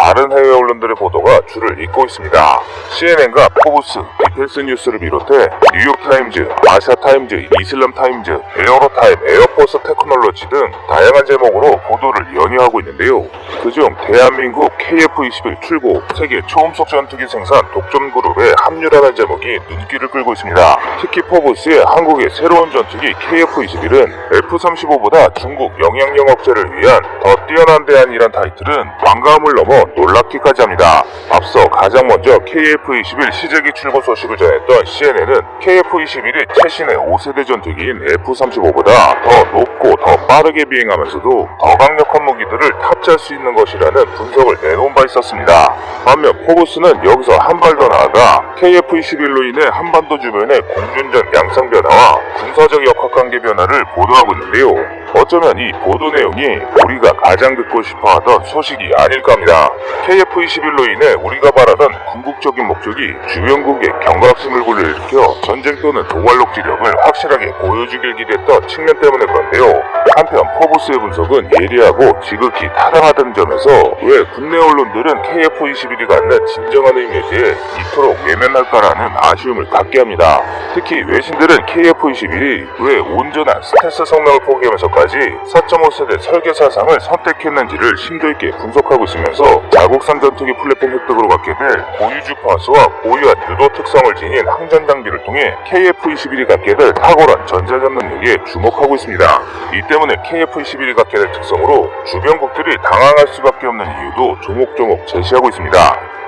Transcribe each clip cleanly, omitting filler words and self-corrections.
다른 해외 언론들의 보도가 줄을 잇고 있습니다. CNN과 포브스, 디펜스 뉴스를 비롯해 뉴욕타임즈, 아시아타임즈, 이슬람타임즈, 에어로타임, 에어포스 테크놀로지 등 다양한 제목으로 보도를 연이어하고 있는데요. 그중 대한민국 KF-21 출고 세계 초음속 전투기 생산 독점 그룹에 합류라는 제목이 눈길을 끌고 있습니다. 특히 포브스의 한국의 새로운 전투기 KF-21은 F-35보다 중국 영향력 억제를 위한 더 뛰어난 대안이란 타이틀은 반가움을 넘어 놀랍기까지 합니다. 앞서 가장 먼저 KF-21 시제기 출고 소식을 전했던 CNN은 KF-21이 최신의 5세대 전투기인 F-35보다 더 높고 더 빠르게 비행하면서도 더 강력한 무기들을 탑재할 수 있는 것이라는 분석을 내놓은 바 있었습니다. 반면 포브스는 여기서 한 발 더 나아가 KF-21로 인해 한반도 주변의 공준전 양상 변화와 군사적 역학관계 변화를 보도하고 있는데요. 어쩌면 이 보도 내용이 우리가 가장 듣고 싶어하던 소식이 아닐까 합니다. KF-21로 인해 우리가 바라던 궁극적인 목적이 주변국의 경각심을 불러일으켜 전쟁 또는 도발록 지력을 확실하게 보여주길 기대했던 측면 때문에 그런데요. 한편 포브스의 분석은 예리하고 지극히 타당하다는 점에서 왜 국내 언론들은 KF-21이 갖는 진정한 의미에 대해 이토록 외면할까라는 아쉬움을 갖게 합니다. 특히 외신들은 KF-21이 왜 온전한 스텔스 성능을 포기하면서까지 4.5세대 설계 사상을 선택했는지를 심도 있게 분석하고 있으면서 자국산 전투기 플랫폼 획득으로 갖게 될 고유 주파수와 고유한 유도 특성을 지닌 항전 장비를 통해 KF-21이 갖게 될 탁월한 전자전 능력에 주목하고 있습니다. 이 때문에 KF-21이 갖게 될 특성으로 주변국들이 당황할 수밖에 없는 이유도 조목조목 제시하고 있습니다.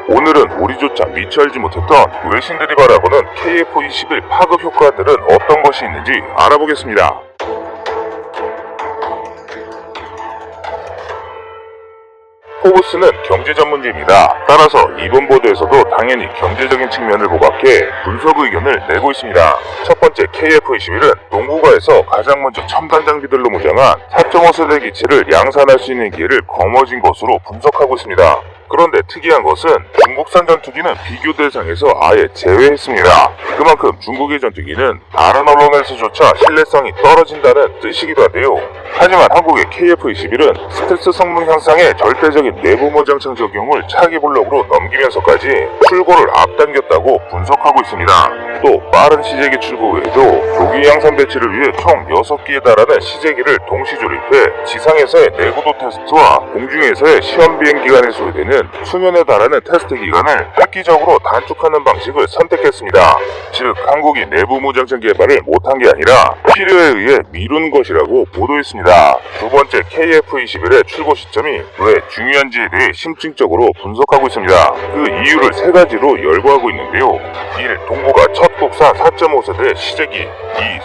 오늘은 우리조차 미처 알지 못했던 외신들이 바라보는 KF-21 파급 효과들은 어떤 것이 있는지 알아보겠습니다. 포브스는 경제 전문지입니다. 따라서 이번 보도에서도 당연히 경제적인 측면을 부각해 분석 의견을 내고 있습니다. 첫 번째 KF-21은 동북아에서 가장 먼저 첨단 장비들로 무장한 4.5세대 기체를 양산할 수 있는 기회를 거머쥔 것으로 분석하고 있습니다. 그런데 특이한 것은 중국산 전투기는 비교 대상에서 아예 제외했습니다. 그만큼 중국의 전투기는 다른 언론에서조차 신뢰성이 떨어진다는 뜻이기도 한데요. 하지만 한국의 KF-21은 스텔스 성능 향상에 절대적인 내부 모장창 적용을 차기 블록으로 넘기면서까지 출고를 앞당겼다고 분석하고 있습니다. 또 빠른 시제기 출고 외에도 조기 양산 배치를 위해 총 6기에 달하는 시제기를 동시 조립해 지상에서의 내구도 테스트와 공중에서의 시험 비행 기간에 소요되는 수년에 달하는 테스트 기간을 획기적으로 단축하는 방식을 선택했습니다. 즉 한국이 내부 무장창 개발을 못한 게 아니라 필요에 의해 미룬 것이라고 보도했습니다. 두 번째 KF-21의 출고 시점이 왜 중요한지에 대해 심층적으로 분석하고 있습니다. 그 이유를 세 가지로 열거하고 있는데요. 1. 동북아 첫 국산 4.5세대 시제기. 2.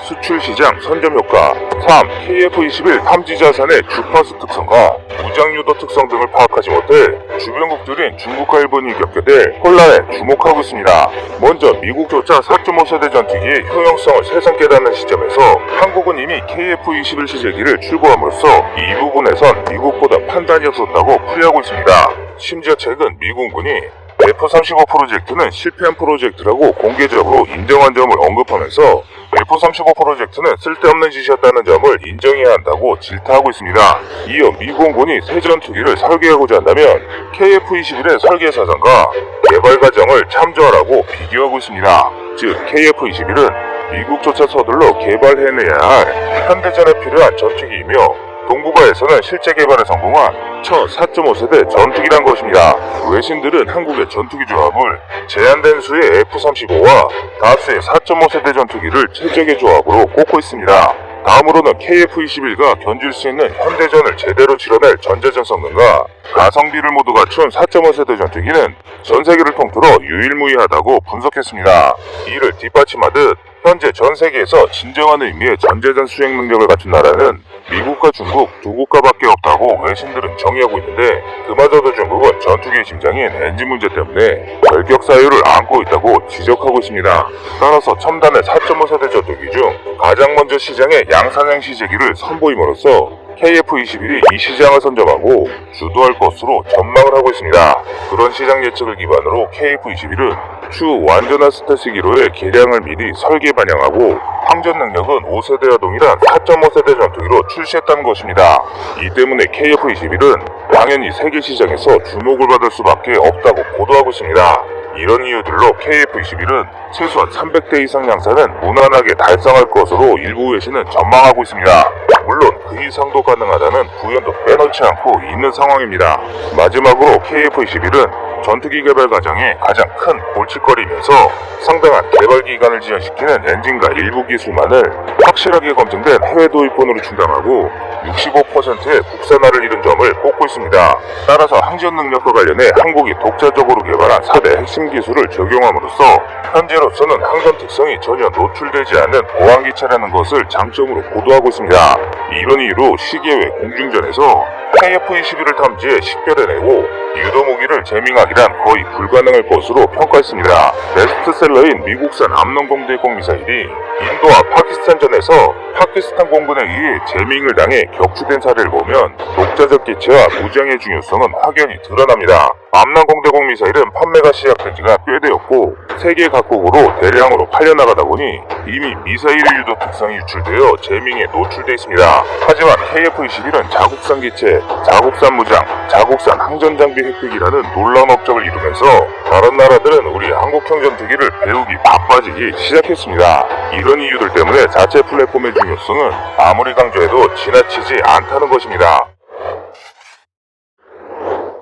수출 시장 선점 효과. 3. KF-21 탐지 자산의 주파수 특성과 무장 유도 특성 등을 파악하지 못해 주변국들인 중국과 일본이 겪게 될 혼란에 주목하고 있습니다. 먼저 미국조차 4.5세대 전투기의 효용성을 새삼 깨닫는 시점에서 한국은 이미 KF-21 시제기를 출고함으로써 이 부분에선 미국보다 판단이 없었다고 풀이하고 있습니다. 심지어 최근 미군군이 F-35 프로젝트는 실패한 프로젝트라고 공개적으로 인정한 점을 언급하면서 F-35 프로젝트는 쓸데없는 짓이었다는 점을 인정해야 한다고 질타하고 있습니다. 이어 미군군이 새 전투기를 설계하고자 한다면 KF-21의 설계 사상과 개발 과정을 참조하라고 비교하고 있습니다. 즉 KF-21은 미국조차 서둘러 개발해내야 할 현대전에 필요한 전투기이며 동북아에서는 실제 개발에 성공한 첫 4.5세대 전투기란 것입니다. 외신들은 한국의 전투기 조합을 제한된 수의 F-35와 다수의 4.5세대 전투기를 최적의 조합으로 꼽고 있습니다. 다음으로는 KF-21가 견줄 수 있는 현대전을 제대로 치러낼 전자전 성능과 가성비를 모두 갖춘 4.5세대 전투기는 전세계를 통틀어 유일무이하다고 분석했습니다. 이를 뒷받침하듯 현재 전세계에서 진정한 의미의 전자전 수행 능력을 갖춘 나라는 미국과 중국 두 국가밖에 없다고 외신들은 정의하고 있는데 그마저도 중국은 전투기의 심장인 엔진 문제 때문에 결격 사유를 안고 있다고 지적하고 있습니다. 따라서 첨단의 4.5세대 전투기 중 가장 먼저 시장에 양산형 시제기를 선보임으로써 KF-21이 이 시장을 선점하고 주도할 것으로 전망을 하고 있습니다. 그런 시장 예측을 기반으로 KF-21은 추후 완전한 스텔스 기로의 개량을 미리 설계 반영하고 항전 능력은 5세대와 동일한 4.5세대 전투기로 출시했다는 것입니다. 이 때문에 KF-21은 당연히 세계 시장에서 주목을 받을 수밖에 없다고 보도하고 있습니다. 이런 이유들로 KF-21은 최소한 300대 이상 양산은 무난하게 달성할 것으로 일부 외신은 전망하고 있습니다. 물론 그 이상도 가능하다는 부연도 빼놓지 않고 있는 상황입니다. 마지막으로 KF-21은 전투기 개발 과정에 가장 큰 골칫거리면서 상당한 개발 기간을 지연시키는 엔진과 일부 기술만을 확실하게 검증된 해외 도입본으로 충당하고 65%의 국산화를 이룬 점을 꼽고 있습니다. 따라서 항전 능력과 관련해 한국이 독자적으로 개발한 4대 핵심 기술을 적용함으로써 현재로서는 항전 특성이 전혀 노출되지 않는 보안기체라는 것을 장점으로 보도하고 있습니다. 이런 이유로 시계외 공중전에서 KF-21을 탐지해 식별해내고 유도무기를 제밍하기란 거의 불가능할 것으로 평가했습니다. 베스트셀러인 미국산 암론공대공 미사일이 인도와 파키스탄전에서 파키스탄 공군에 의해 제밍을 당해 격추된 사례를 보면 독자적 기체와 무장의 중요성은 확연히 드러납니다. 암론공대공 미사일은 판매가 시작된 지가 꽤 되었고 세계 각국으로 대량으로 팔려나가다 보니 이미 미사일의 유도 특성이 유출되어 제밍에 노출되어 있습니다. 하지만 KF-21은 자국산 기체, 자국산 무장, 자국산 항전장비 획득이라는 놀라운 업적을 이루면서 다른 나라들은 우리 한국형 전투기를 배우기 바빠지기 시작했습니다. 이런 이유들 때문에 자체 플랫폼의 중요성은 아무리 강조해도 지나치지 않다는 것입니다.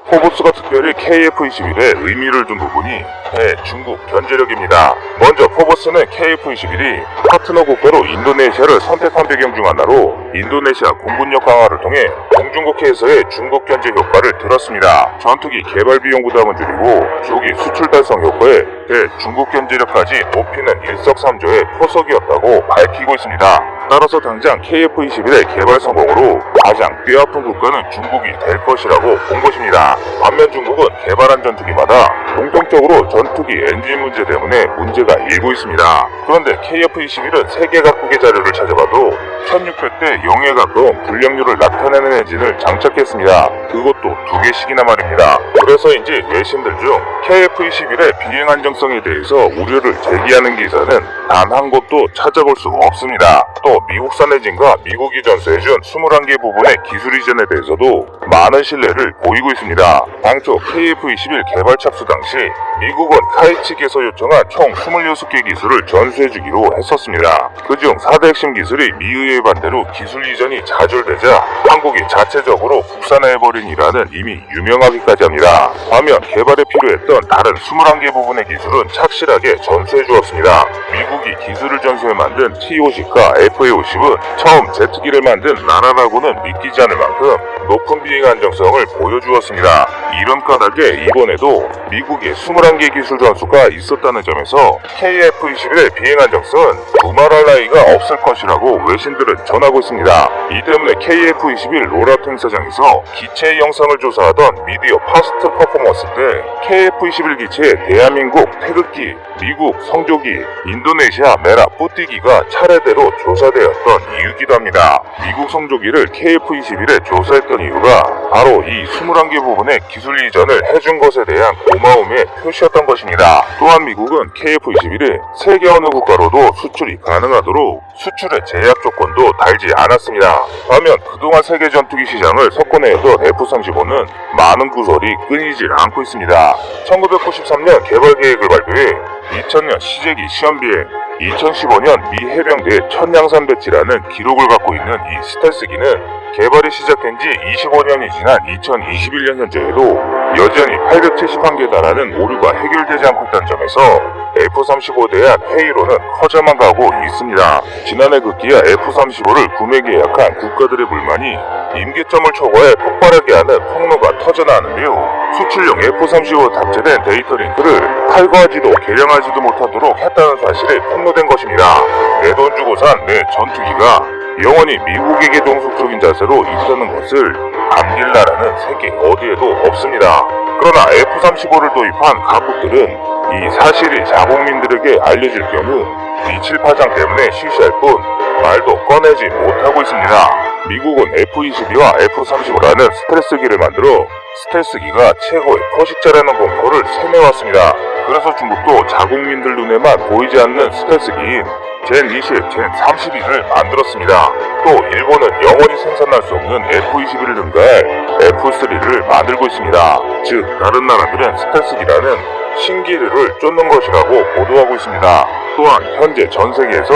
포브스가 특별히 KF-21에 의미를 둔 부분이 대중국 견제력입니다. 먼저 포브스는 KF-21이 파트너 국가로 인도네시아를 선택한 배경 중 하나로 인도네시아 공군력 강화를 통해 동중국해에서의 중국 견제 효과를 들었습니다. 전투기 개발 비용 부담은 줄이고 조기 수출 달성 효과에 대중국 견제력까지 높이는 일석삼조의 포석이었다고 밝히고 있습니다. 따라서 당장 KF-21의 개발 성공으로 가장 뼈아픈 국가는 중국이 될 것이라고 본 것입니다. 반면 중국은 개발한 전투기마다 공통적으로 전투기 엔진 문제 때문에 문제가 일고 있습니다. 그런데 KF-21은 세계 각국의 자료를 찾아봐도 1600대 0에 가까운 불량률을 나타내는 엔진을 장착했습니다. 그것도 2개씩이나 말입니다. 그래서인지 외신들 중 KF-21의 비행 안정성에 대해서 우려를 제기하는 기사는 단 한 곳도 찾아볼 수 없습니다. 또 미국산 엔진과 미국이 전수해준 21개 부분의 기술 이전에 대해서도 많은 신뢰를 보이고 있습니다. 당초 KF-21 개발 착수 당시 미국은 카이치께서 요청한 총 26개 기술을 전수해주기로 했었습니다. 그중 4대 핵심 기술이 미의의 반대로 기술 이전이 좌절되자 한국이 자체적으로 국산화해버린 일화는 이미 유명하기까지 합니다. 반면 개발에 필요했던 다른 21개 부분의 기술은 착실하게 전수해주었습니다. 미국이 기술을 전수해 만든 T-50과 FA-50은 처음 제트기를 만든 나라라고는 믿기지 않을 만큼 높은 비행 안정성을 보여주었습니다. 이런 까닭에 이번에도 미국의 21개 기술 전수가 있었다는 점에서 KF-21의 비행 안정성은 두말할 나위가 없을 것이라고 외신들은 전하고 있습니다. 이 때문에 KF-21 롤아웃 행사장에서 기체의 형상을 조사하던 미디어 파스트 퍼포먼스 때 KF-21 기체의 대한민국 태극기, 미국 성조기, 인도네시아 메라 뿌띠기가 차례대로 조사되었던 이유기도 합니다. 미국 성조기를 KF-21에 조사했던 이유가 바로 이 21개 부분의 기술 이전을 해준 것에 대한 고마움의 표시였던 것입니다. 또한 미국은 KF-21에 세계 어느 국가로도 수출이 가능하도록 수출의 제약 조건도 달지 않았습니다. 반면 그동안 세계 전투기 시장을 석권해오던 F-35는 많은 구설이 끊이질 않고 있습니다. 1993년 개발 계획을 발표해 2000년 시제기 시험비행, 2015년 미 해병대 천양산 배치라는 기록을 갖고 있는 이 스텔스기는 개발이 시작된 지 25년이 지난 2021년 현재에도 여전히 871개에 달하는 오류가 해결되지 않고 있다는 점에서 F-35에 대한 회의론은 커져만 가고 있습니다. 지난해 급기야 F-35를 구매 계약한 국가들의 불만이 임계점을 초과해 폭발하게 하는 폭로가 터져나왔는데요. 수출용 F-35 탑재된 데이터 링크를 탈거하지도 개량하지도 못하도록 했다는 사실이 폭로된 것입니다. 내 돈 주고 산 내 전투기가 영원히 미국에게 종속적인 자세로 있다는 것을 안길 나라는 세계 어디에도 없습니다. 그러나 F-35를 도입한 각국들은 이 사실이 자국민들에게 알려질 경우 미칠 파장 때문에 쉬쉬할 뿐 말도 꺼내지 못하고 있습니다. 미국은 F-22와 F-35라는 스텔스기를 만들어 스텔스기가 최고의 포식자라는 공포를 세뇌왔습니다. 그래서 중국도 자국민들 눈에만 보이지 않는 스텔스기인 젠20, 젠31을 만들었습니다. 또 일본은 영원히 생산할 수 없는 F-22를 능가할 F3를 만들고 있습니다. 즉 다른 나라들은 스텔스기라는 신기류를 쫓는 것이라고 보도하고 있습니다. 또한 현재 전 세계에서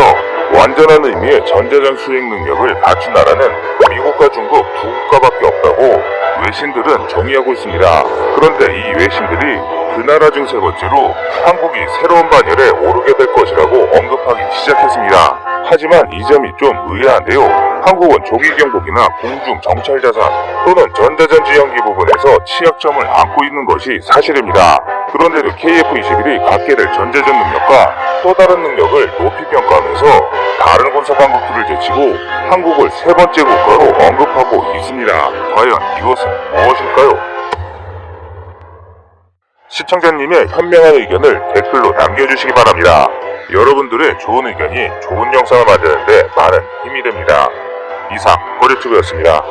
완전한 의미의 전자전 수행 능력을 갖춘 나라는 미국과 중국 두 국가밖에 없다고 외신들은 정의하고 있습니다. 그런데 이 외신들이 그 나라 중 세 번째로 한국이 새로운 반열에 오르게 될 것이라고 언급하기 시작했습니다. 하지만 이 점이 좀 의아한데요. 한국은 조기 경보기나 공중 정찰 자산 또는 전자전지 연기 부분에서 취약점을 안고 있는 것이 사실입니다. 그런데도 KF-21이 갖게 될 전자전 능력과 또 다른 능력을 높이 평가하면서 다른 군사 강국들을 제치고 한국을 세 번째 국가로 언급하고 있습니다. 과연 이것은 무엇일까요? 시청자님의 현명한 의견을 댓글로 남겨주시기 바랍니다. 여러분들의 좋은 의견이 좋은 영상을 만드는데 많은 힘이 됩니다. 이상 거래튜브였습니다.